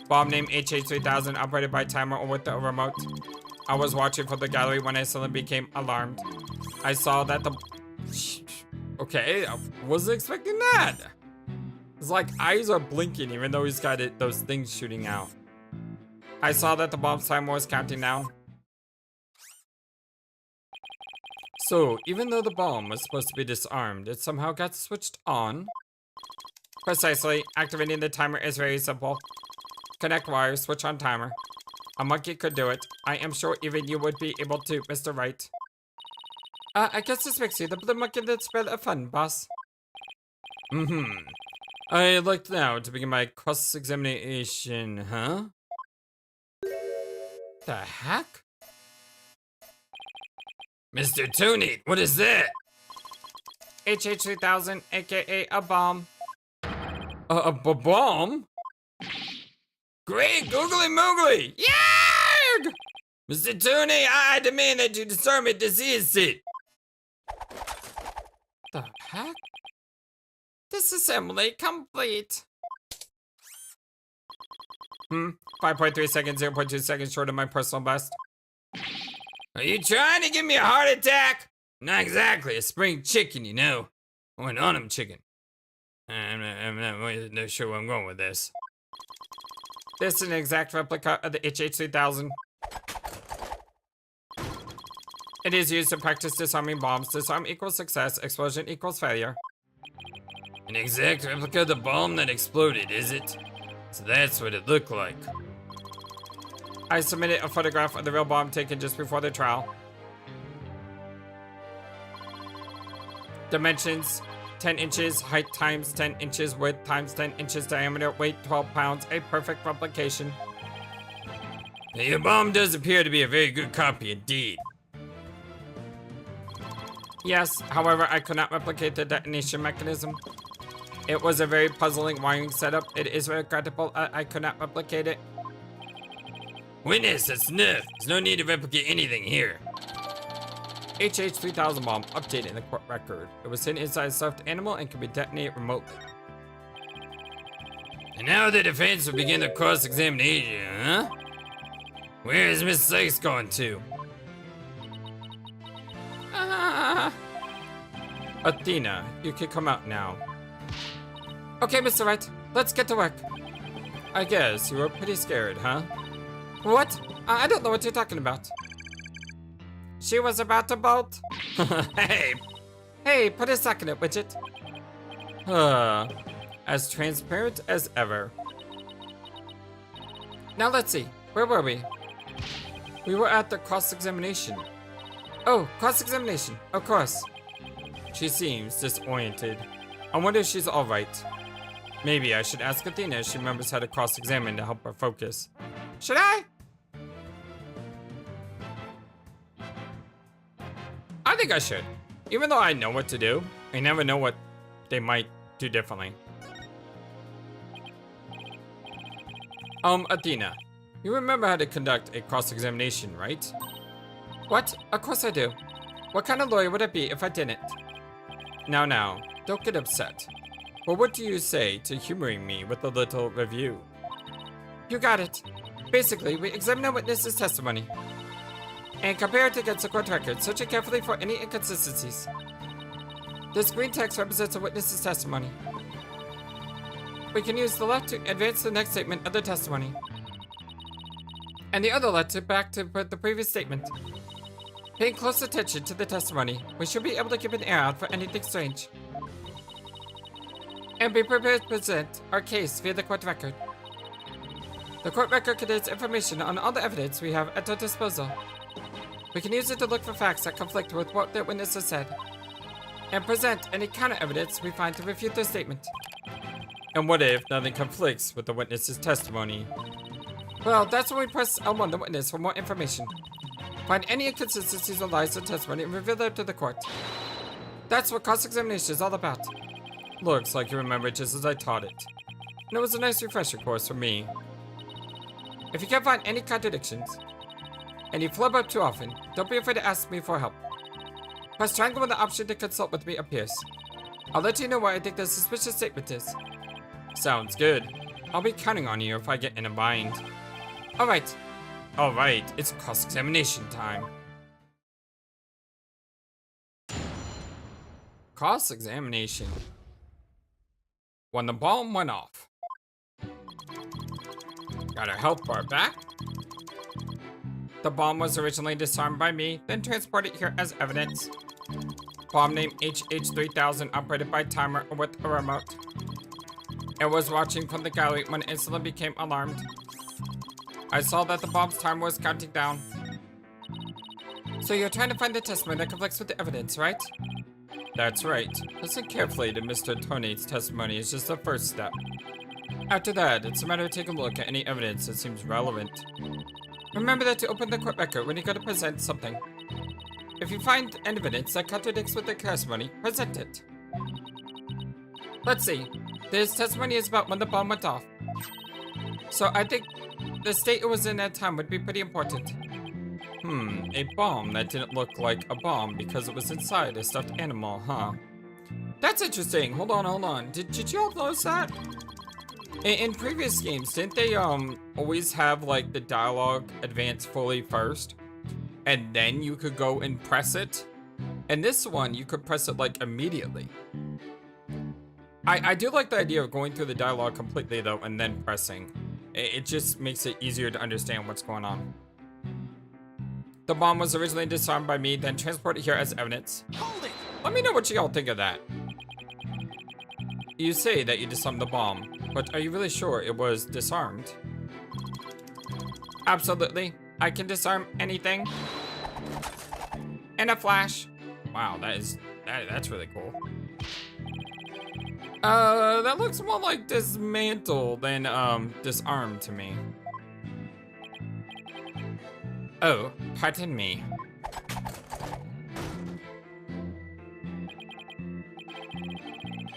Bomb named HH3000, operated by timer or with the remote. I was watching from the gallery when I suddenly became alarmed. I saw that the... Okay, I wasn't expecting that. It's like eyes are blinking even though he's got those things shooting out. I saw that the bomb's timer was counting down. So, even though the bomb was supposed to be disarmed, it somehow got switched on. Precisely, activating the timer is very simple. Connect wires, switch on timer. A monkey could do it. I am sure even you would be able to, Mr. Wright. I guess this makes you the monkey that spelled a fun, boss. I'd like now to begin my cross-examination, huh? The heck? Mr. Tonate, what is that? HH3000, aka a bomb. A bomb? Great, googly moogly! Yarg! Mr. Tonate, I demand that you disarm it to seize it. The heck? Disassembly complete. 5.3 seconds, 0.2 seconds short of my personal best. Are you trying to give me a heart attack? Not exactly a spring chicken, you know. Or an autumn chicken. I'm not really sure where I'm going with this. This is an exact replica of the HH3000. It is used to practice disarming bombs. Disarm equals success, explosion equals failure. An exact replica of the bomb that exploded, is it? So that's what it looked like. I submitted a photograph of the real bomb taken just before the trial. Dimensions, 10 inches, height times 10 inches, width times 10 inches diameter, weight 12 pounds, a perfect replication. Now, your bomb does appear to be a very good copy indeed. Yes, however, I could not replicate the detonation mechanism. It was a very puzzling wiring setup. It is regrettable I could not replicate it. Witness, that's enough. There's no need to replicate anything here. HH3000 bomb updated in the court record. It was hidden inside a stuffed animal and can be detonated remotely. And now the defense will begin the cross-examination, huh? Where is Miss Sykes gone to? Athena, you can come out now. Okay, Mr. Wright, let's get to work. I guess you were pretty scared, huh? What? I don't know what you're talking about. She was about to bolt. Hey, put a sock in it, Widget. As transparent as ever. Now let's see, where were we? We were at the cross-examination. Oh, cross-examination, of course. She seems disoriented. I wonder if she's alright. Maybe I should ask Athena if she remembers how to cross-examine to help her focus. Should I? I think I should. Even though I know what to do, I never know what they might do differently. Athena, you remember how to conduct a cross-examination, right? What? Of course I do. What kind of lawyer would I be if I didn't? Now, don't get upset. But what do you say to humoring me with a little review? You got it. Basically, we examine a witness's testimony and compare it against the court record, searching carefully for any inconsistencies. This green text represents a witness's testimony. We can use the left to advance the next statement of the testimony, and the other left to back to the previous statement. Paying close attention to the testimony, we should be able to keep an ear out for anything strange. and be prepared to present our case via the court record. The court record contains information on all the evidence we have at our disposal. We can use it to look for facts that conflict with what the witnesses said, and present any counter-evidence we find to refute their statement. And what if nothing conflicts with the witness's testimony? Well, that's when we press L1 the witness for more information. Find any inconsistencies or lies in testimony and reveal them to the court. That's what cross-examination is all about. Looks like you remember it just as I taught it. And it was a nice refresher course for me. If you can't find any contradictions, and you flub up too often, don't be afraid to ask me for help. Press triangle when the option to consult with me appears. I'll let you know what I think the suspicious statement is. Sounds good. I'll be counting on you if I get in a bind. Alright. Alright, it's cross-examination time. Cross-examination. When the bomb went off. Got our health bar back. The bomb was originally disarmed by me, then transported here as evidence. Bomb name HH3000 operated by timer with a remote. It was watching from the gallery when it instantly became alarmed. I saw that the bomb's timer was counting down. So you're trying to find the testimony that conflicts with the evidence, right? That's right. Listen carefully to Mr. Tonate's testimony is just the first step. After that, it's a matter of taking a look at any evidence that seems relevant. Remember that to open the court record when you go to present something. If you find evidence that contradicts with the testimony, present it. Let's see. This testimony is about when the bomb went off. So I think the state it was in at time would be pretty important. A bomb that didn't look like a bomb because it was inside a stuffed animal, huh? That's interesting. Hold on. Did you all notice that? In previous games, didn't they always have like the dialogue advance fully first? And then you could go and press it? And this one, you could press it like immediately. I do like the idea of going through the dialogue completely though and then pressing. It just makes it easier to understand what's going on. The bomb was originally disarmed by me, then transported here as evidence. Hold it! Let me know what y'all think of that. You say that you disarmed the bomb, but are you really sure it was disarmed? Absolutely. I can disarm anything. In a flash. Wow, that's really cool. That looks more like dismantle than disarm to me. Oh, pardon me.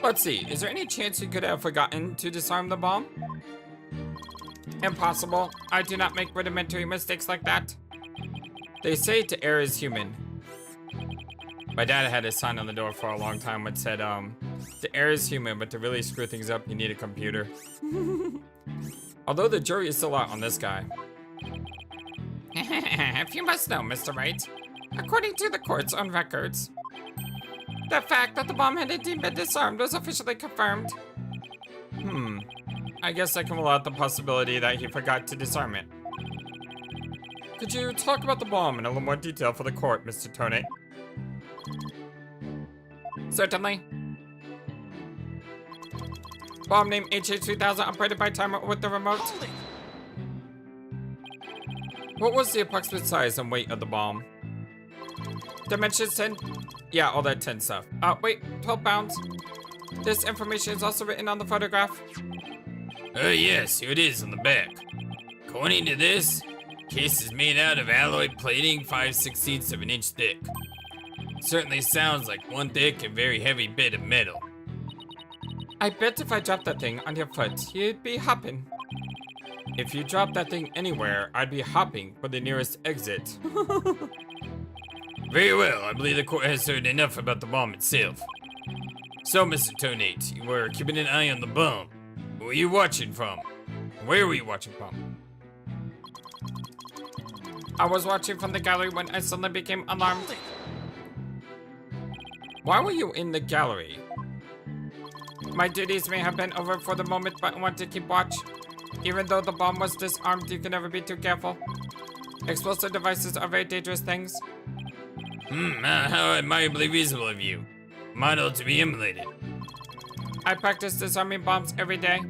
Let's see, is there any chance you could have forgotten to disarm the bomb? Impossible. I do not make rudimentary mistakes like that. They say to err is human. My dad had a sign on the door for a long time which said, to err is human, but to really screw things up, you need a computer. Although the jury is still out on this guy. If you must know, Mr. Wright, according to the court's own records, the fact that the bomb had indeed been disarmed was officially confirmed. I guess I can rule out the possibility that he forgot to disarm it. Could you talk about the bomb in a little more detail for the court, Mr. Tonate? Certainly. Bomb name HH3000 operated by timer with the remote. What was the approximate size and weight of the bomb? Dimensions 10? Yeah, all that 10 stuff. Wait, 12 pounds. This information is also written on the photograph. Yes, here it is on the back. According to this, case is made out of alloy plating 5/16 of an inch thick. Certainly sounds like one thick and very heavy bit of metal. I bet if I dropped that thing on your foot, you'd be hopping. If you dropped that thing anywhere, I'd be hopping for the nearest exit. Very well, I believe the court has heard enough about the bomb itself. So, Mr. Tonate, you were keeping an eye on the bomb. Who were you watching from? Where were you watching from? I was watching from the gallery when I suddenly became alarmed. Why were you in the gallery? My duties may have been over for the moment, but I want to keep watch. Even though the bomb was disarmed, you can never be too careful. Explosive devices are very dangerous things. How admirably reasonable of you. Model to be emulated. I practice disarming bombs every day.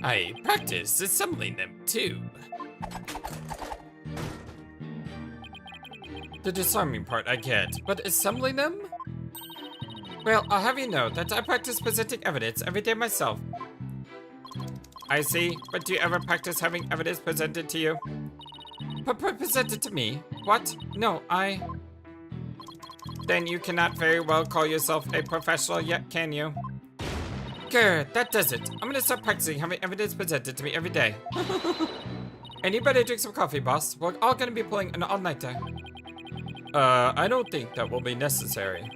I practice assembling them too. The disarming part I get, but assembling them? Well, I'll have you know that I practice presenting evidence every day myself. I see, but do you ever practice having evidence presented to you? Presented to me? What? No, Then you cannot very well call yourself a professional yet, can you? Good, that does it. I'm gonna start practicing having evidence presented to me every day. And you better drink some coffee, boss. We're all gonna be pulling an all-nighter. I don't think that will be necessary.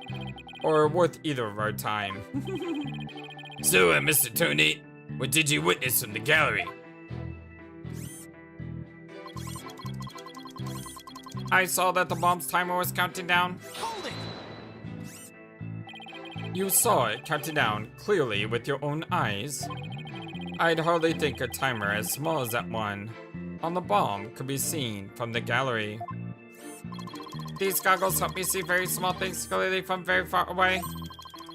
Or worth either of our time. So, Mr. Tonate, what did you witness from the gallery? I saw that the bomb's timer was counting down. Hold it! You saw it counting down clearly with your own eyes. I'd hardly think a timer as small as that one on the bomb could be seen from the gallery. These goggles help me see very small things clearly from very far away.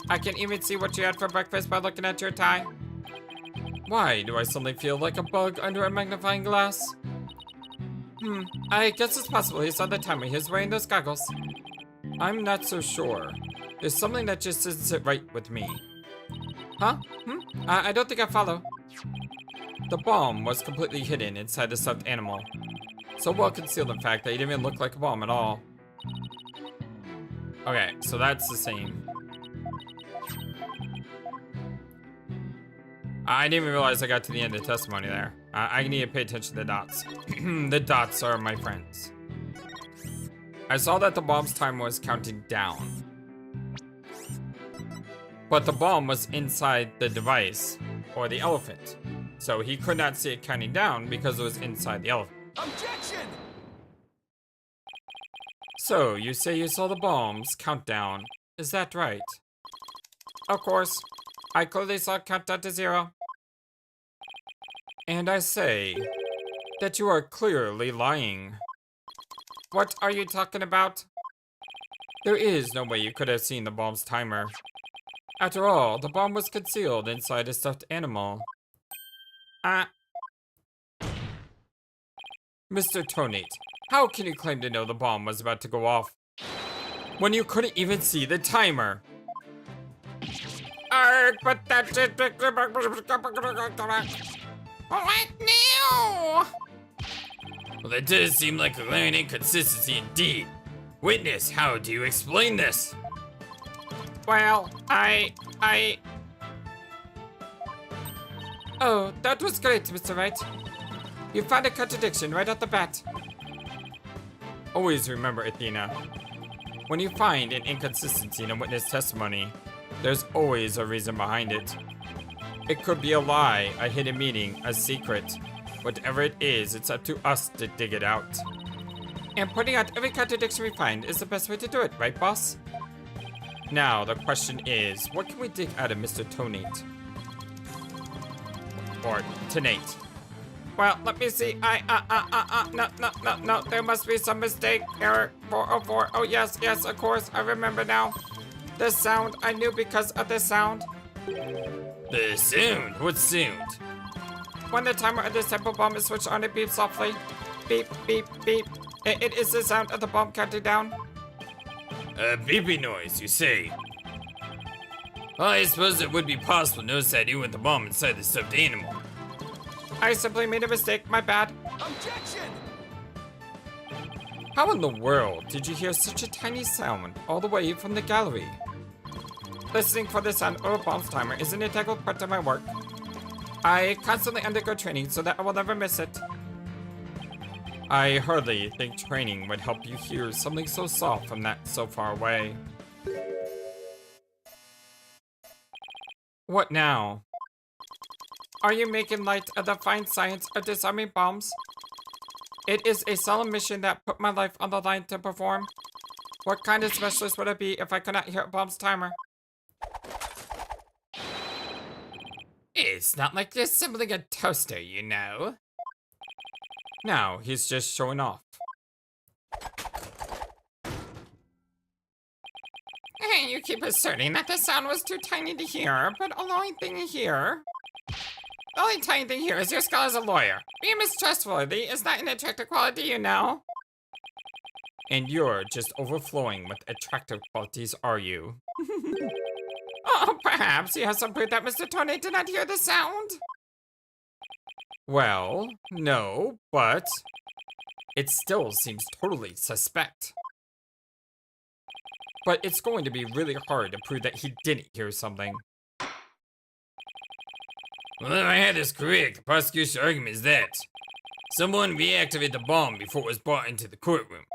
I can even see what you had for breakfast by looking at your tie. Why do I suddenly feel like a bug under a magnifying glass? I guess it's possible he saw the timer he was wearing those goggles. I'm not so sure. There's something that just doesn't sit right with me. Huh? I don't think I follow. The bomb was completely hidden inside the stuffed animal. So well concealed, in fact, that it didn't even look like a bomb at all. Okay, so that's the same. I didn't even realize I got to the end of the testimony there. I need to pay attention to the dots. The dots are my friends. I saw that the bomb's time was counting down. But the bomb was inside the device, or the elephant. So he could not see it counting down because it was inside the elephant. Objection! So, you say you saw the bomb's countdown. Is that right? Of course. I clearly saw it count down to 0. And I say that you are clearly lying. What are you talking about? There is no way you could have seen the bomb's timer. After all, the bomb was concealed inside a stuffed animal. Mr. Tonate, how can you claim to know the bomb was about to go off when you couldn't even see the timer? But that's it. What now? Well, that does seem like a glaring inconsistency indeed. Witness, how do you explain this? Well, Oh, that was great, Mr. Wright. You found a contradiction right off the bat. Always remember, Athena. When you find an inconsistency in a witness testimony, there's always a reason behind it. It could be a lie, a hidden meaning, a secret. Whatever it is, it's up to us to dig it out. And pointing out every contradiction we find is the best way to do it, right, boss? Now, the question is, what can we dig out of Mr. Tonate? Or Tonate? Well, let me see. No, there must be some mistake. Error 404. Oh, yes, of course, I remember now. The sound, I knew because of the sound. The sound? What sound? When the timer of the sample bomb is switched on, it beeps softly. Beep, beep, beep. It is the sound of the bomb counting down. A beeping noise, you say? Well, I suppose it would be possible to notice that you with the bomb inside the stuffed animal. I simply made a mistake, my bad. Objection! How in the world did you hear such a tiny sound all the way from the gallery? Listening for the sound of a bomb's timer is an integral part of my work. I constantly undergo training so that I will never miss it. I hardly think training would help you hear something so soft from that so far away. What now? Are you making light of the fine science of disarming bombs? It is a solemn mission that put my life on the line to perform. What kind of specialist would I be if I could not hear a bomb's timer? It's not like you're assembling a toaster, you know. Now, he's just showing off. You keep asserting that the sound was too tiny to hear, but the only thing here... The only tiny thing here is your skill as a lawyer. Being mistrustworthy is not an attractive quality, you know. And you're just overflowing with attractive qualities, are you? Oh, perhaps you have some proof that Mr. Tonate did not hear the sound? Well, no, but... It still seems totally suspect. But it's going to be really hard to prove that he didn't hear something. Well, if I had this correct, the prosecution's argument is that someone reactivated the bomb before it was brought into the courtroom.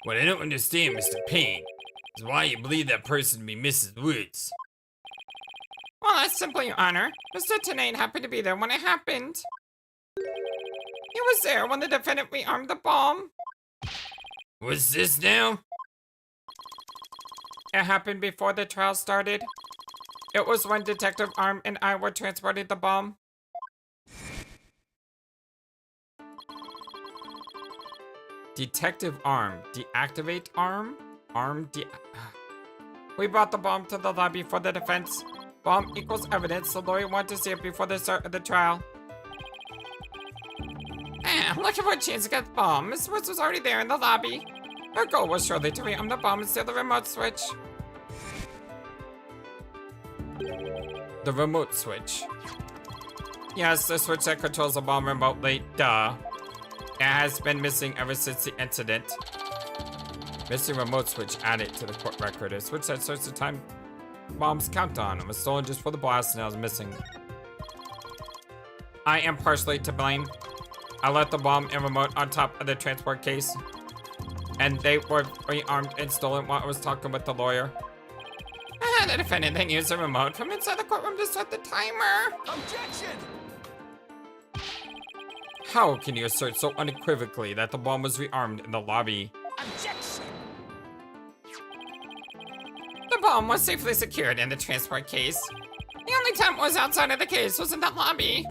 What I don't understand, Mr. Payne, is why you believe that person to be Mrs. Woods. Well, that's simple, Your Honor. Mr. Tonate happened to be there when it happened. He was there when the defendant rearmed the bomb. What's this now? It happened before the trial started. It was when Detective Arm and I were transporting the bomb. Detective Arm. Deactivate Arm? We brought the bomb to the lobby for the defense. Bomb equals evidence. The lawyer wanted to see it before the start of the trial. I'm looking for a chance to get the bomb. Miss Woods was already there in the lobby. Her goal was surely to rearm the bomb and steal the remote switch. The remote switch. Yes, the switch that controls the bomb remotely. Duh. It has been missing ever since the incident. Missing remote switch added to the court record. A switch that starts the time bomb's countdown. It was stolen just for the blast and now is missing. I am partially to blame. I left the bomb and remote on top of the transport case. And they were rearmed and stolen while I was talking with the lawyer. The defendant then used the remote from inside the courtroom to start the timer. Objection! How can you assert so unequivocally that the bomb was rearmed in the lobby? Objection! The bomb was safely secured in the transport case. The only time it was outside of the case was in the lobby.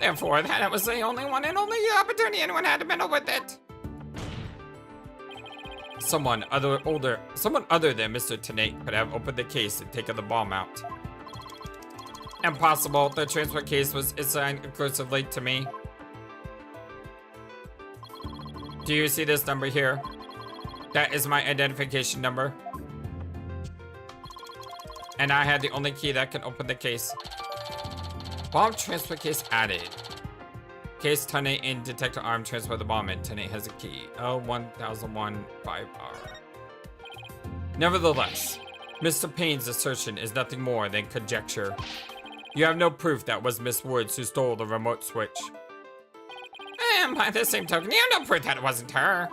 Therefore, that was the only one and only opportunity anyone had to meddle with it. Someone other than Mr. Tonate could have opened the case and taken the bomb out. Impossible. The transport case was assigned exclusively to me. Do you see this number here? That is my identification number. And I had the only key that can open the case. Bomb transfer case added. Case Tonate and Detective Arm transfer the bomb in. Tonate has a key. L1001 5R. Nevertheless, Mr. Payne's assertion is nothing more than conjecture. You have no proof that was Miss Woods who stole the remote switch. And by the same token, you have no proof that it wasn't her.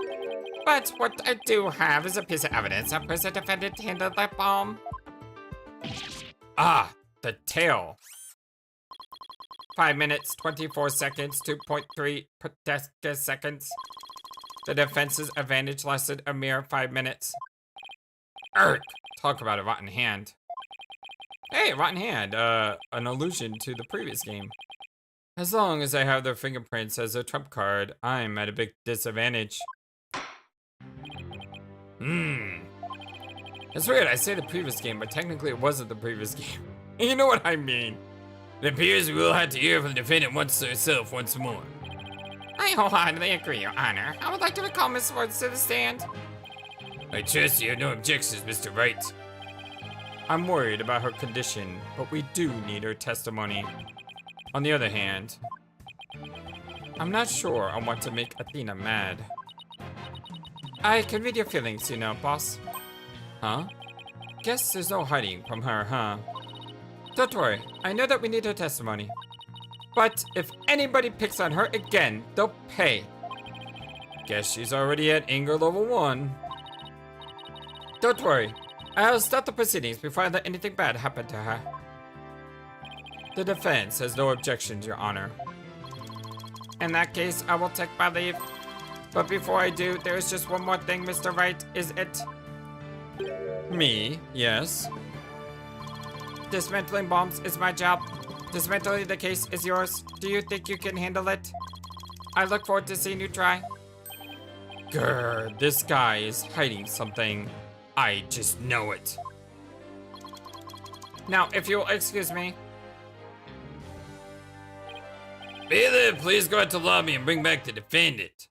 But what I do have is a piece of evidence that proves the defendant handled that bomb. Ah, the tail. 5 minutes, 24 seconds, 2.3 seconds. The defense's advantage lasted a mere 5 minutes. Erk! Talk about a rotten hand. Hey, rotten hand, an allusion to the previous game. As long as I have their fingerprints as a trump card, I'm at a big disadvantage. It's weird, I say the previous game, but technically it wasn't the previous game. You know what I mean. It appears we will have to hear from the defendant herself once more. I wholeheartedly agree, Your Honor. I would like to recall Miss Woods to the stand. I trust you have no objections, Mr. Wright. I'm worried about her condition, but we do need her testimony. On the other hand, I'm not sure I want to make Athena mad. I can read your feelings, you know, boss. Huh? Guess there's no hiding from her, huh? Don't worry, I know that we need her testimony. But if anybody picks on her again, they'll pay. Guess she's already at anger level 1. Don't worry, I'll start the proceedings before I let anything bad happen to her. The defense has no objections, Your Honor. In that case, I will take my leave. But before I do, there is just one more thing, Mr. Wright, is it? Me, yes. Dismantling bombs is my job. Dismantling the case is yours. Do you think you can handle it? I look forward to seeing you try. Grr, this guy is hiding something. I just know it. Now, if you'll excuse me. Bailiff, please go out to lobby and bring back the defendant.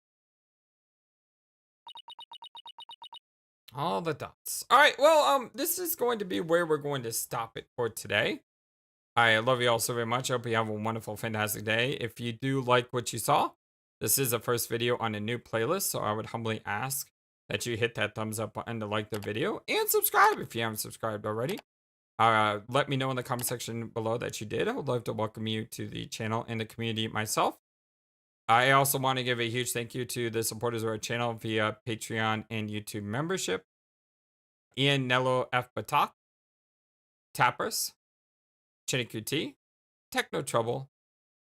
All the dots. All right, well, this is going to be where we're going to stop it for today. I love you all so very much. I hope you have a wonderful, fantastic day. If you do like what you saw, this is the first video on a new playlist, so I would humbly ask that you hit that thumbs up button to like the video and subscribe if you haven't subscribed already. Let me know in the comment section below that you did. I would love to welcome you to the channel and the community myself. I also want to give a huge thank you to the supporters of our channel via Patreon and YouTube membership. Ian Nello F. Batak, Tappers, Chiniqt, Techno Trouble,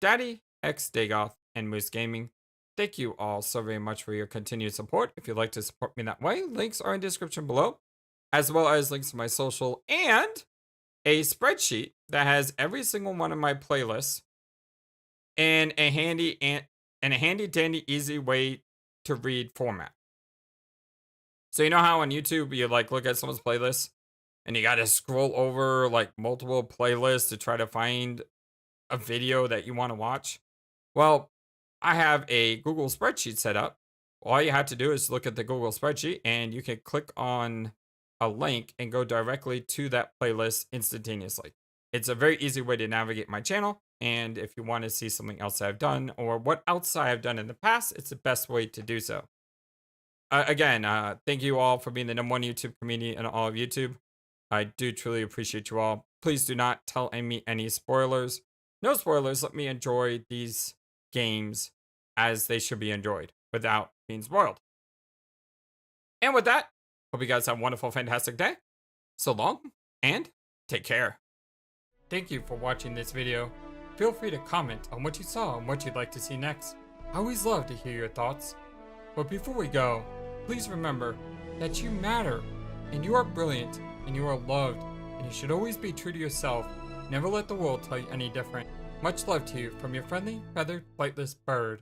Daddy X Dagoth, and Moose Gaming. Thank you all so very much for your continued support. If you'd like to support me that way, links are in the description below, as well as links to my social and a spreadsheet that has every single one of my playlists in a handy dandy easy way to read format. So you know how on YouTube you like look at someone's playlist and you gotta scroll over like multiple playlists to try to find a video that you want to watch? Well, I have a Google spreadsheet set up. All you have to do is look at the Google spreadsheet and you can click on a link and go directly to that playlist instantaneously. It's a very easy way to navigate my channel. And if you want to see something else I've done or what else I have done in the past, it's the best way to do so. Again, thank you all for being the #1 YouTube community in all of YouTube. I do truly appreciate you all. Please do not tell me any spoilers. No spoilers. Let me enjoy these games as they should be enjoyed without being spoiled. And with that, hope you guys have a wonderful, fantastic day. So long and take care. Thank you for watching this video. Feel free to comment on what you saw and what you'd like to see next. I always love to hear your thoughts. But before we go, please remember that you matter and you are brilliant and you are loved and you should always be true to yourself. Never let the world tell you any different. Much love to you from your friendly, feathered, flightless bird.